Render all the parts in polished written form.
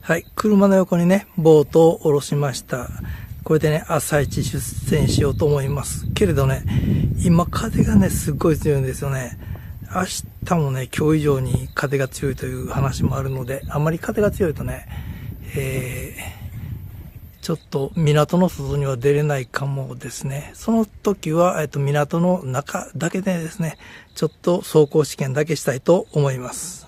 はい、車の横にね、ボートを下ろしました。これでね、朝一出船しようと思います。けれどね、今風がね、すっごい強いんですよね。明日もね、今日以上に風が強いという話もあるので、あまり風が強いとね、ちょっと港の外には出れないかもですね。その時は、港の中だけでですね、ちょっと走行試験だけしたいと思います。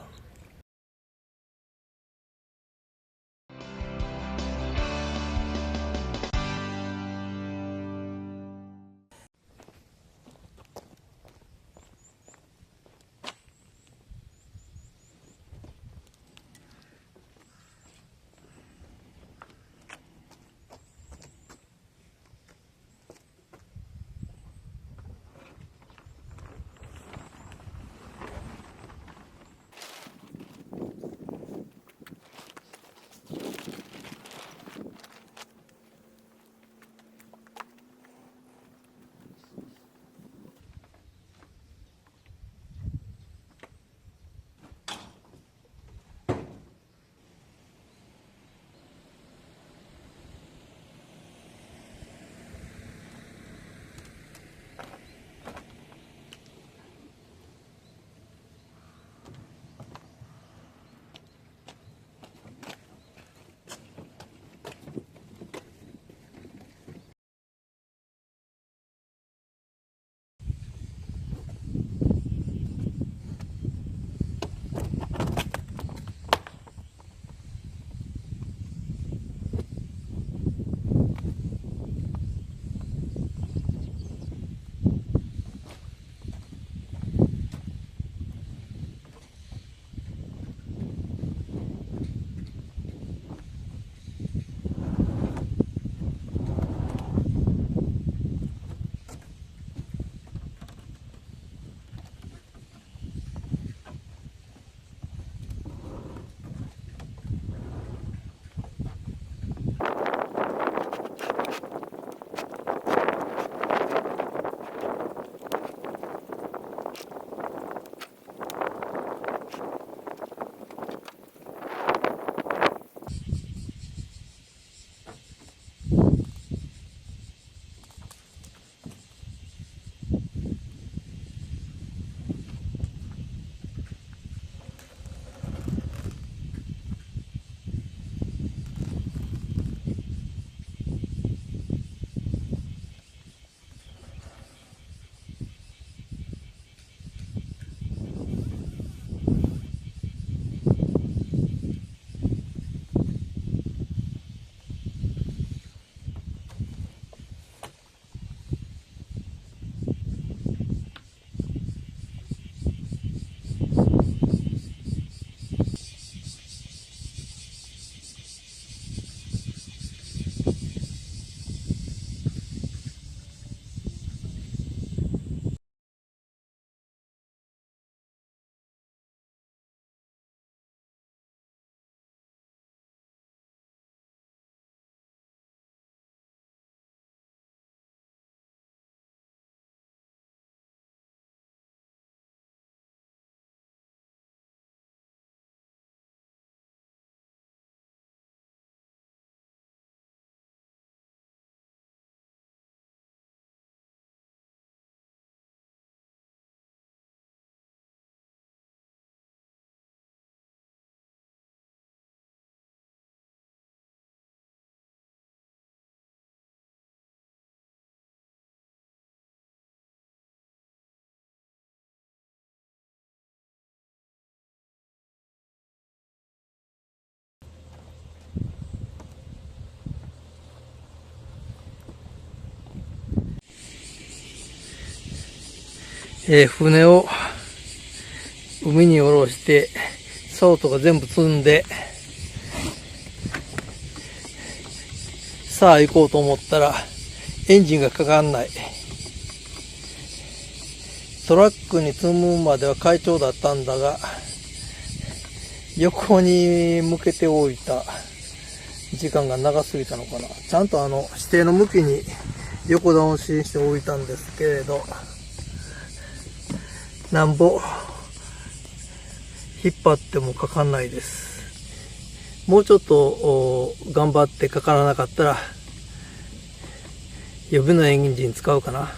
船を海に下ろして、竿とか全部積んで、さあ行こうと思ったら、エンジンがかかんない。トラックに積むまでは快調だったんだが、横に向けておいた時間が長すぎたのかな。ちゃんと指定の向きに横倒ししておいたんですけれど、なんぼ引っ張ってもかかんないです。もうちょっと頑張ってかからなかったら予備のエンジン使うかな。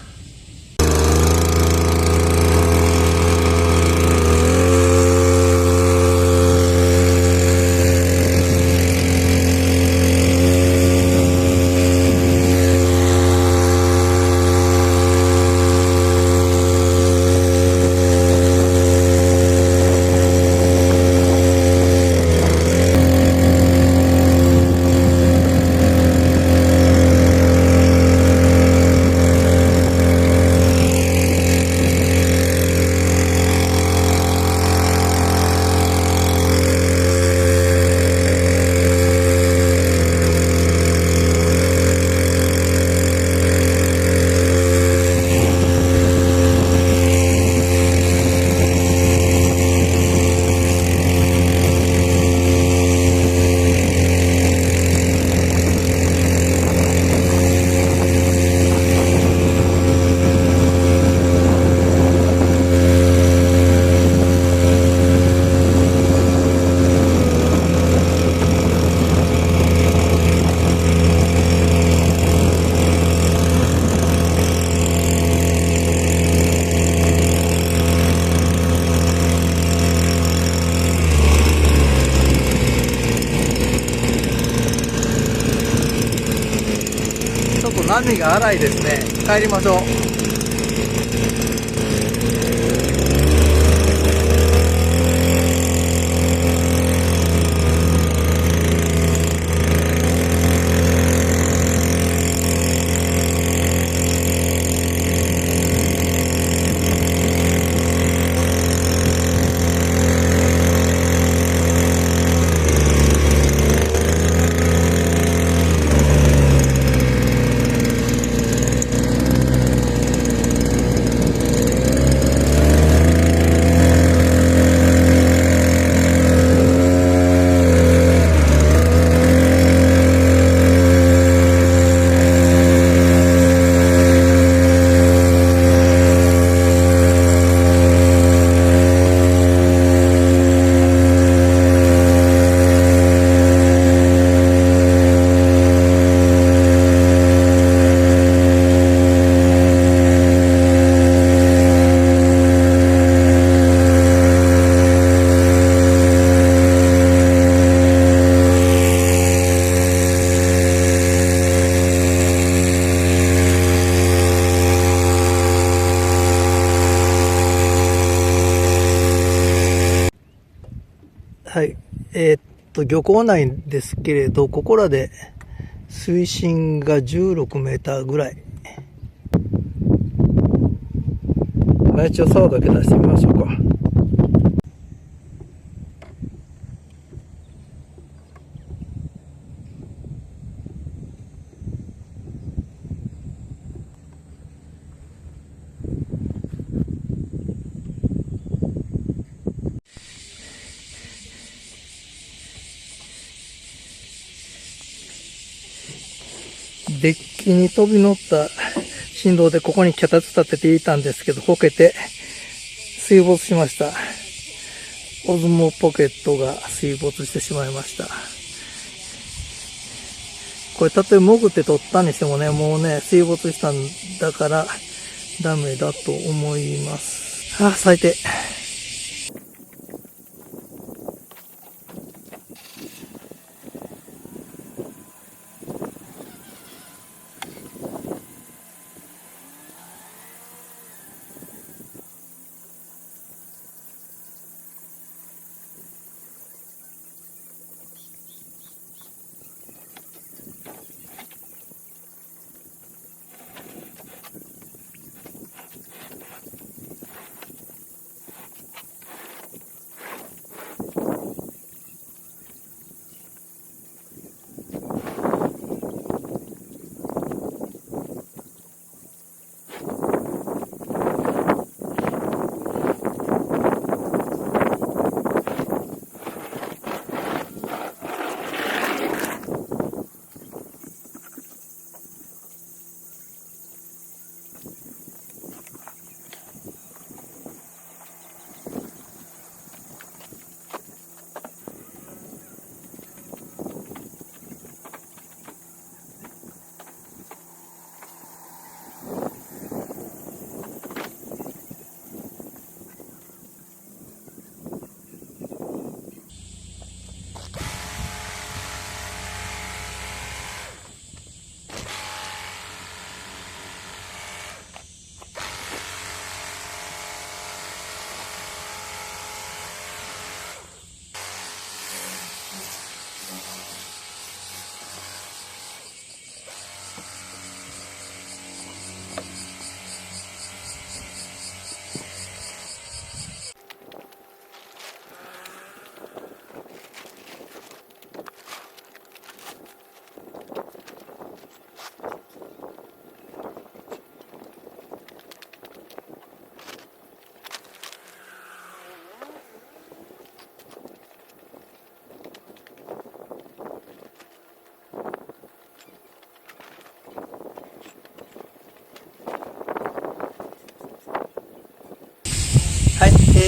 ちょっと波が荒いですね。帰りましょう。はい。漁港内ですけれど、ここらで水深が16メーターぐらい。まあ、一応竿だけ出してみましょうか。デッキに飛び乗った振動でここに脚立立てていたんですけど、こけて水没しました。オズモポケットが水没してしまいました。これたとえ潜って取ったにしてもね、もうね、水没したんだからダメだと思います。あ、最低。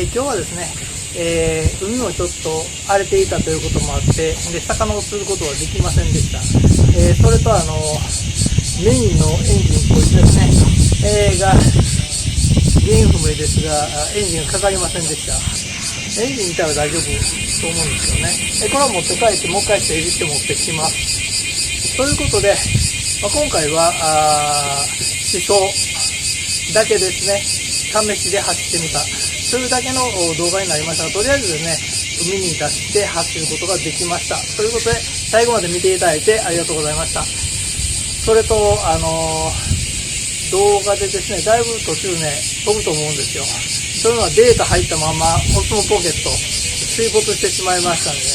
今日はですね、海もちょっと荒れていたということもあって、で、魚を釣ることはできませんでした。それとメインのエンジンこいつですね、が、原因不明ですが、エンジンがかかりませんでした。エンジン見たら大丈夫と思うんですよね。これは持って帰って、もう一回整理して持ってきます。ということで、今回は、思想だけですね、試しで走ってみた。それだけの動画になりましたが、とりあえずですね、海に出して走ることができました。ということで、最後まで見ていただいてありがとうございました。それと、動画でですね、だいぶ途中ね、飛ぶと思うんですよ。そういうのはデータ入ったまま、オスモポケット、水没してしまいましたんでね、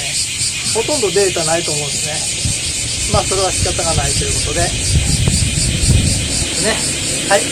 ほとんどデータないと思うんですね。それは仕方がないということで、ね。はい。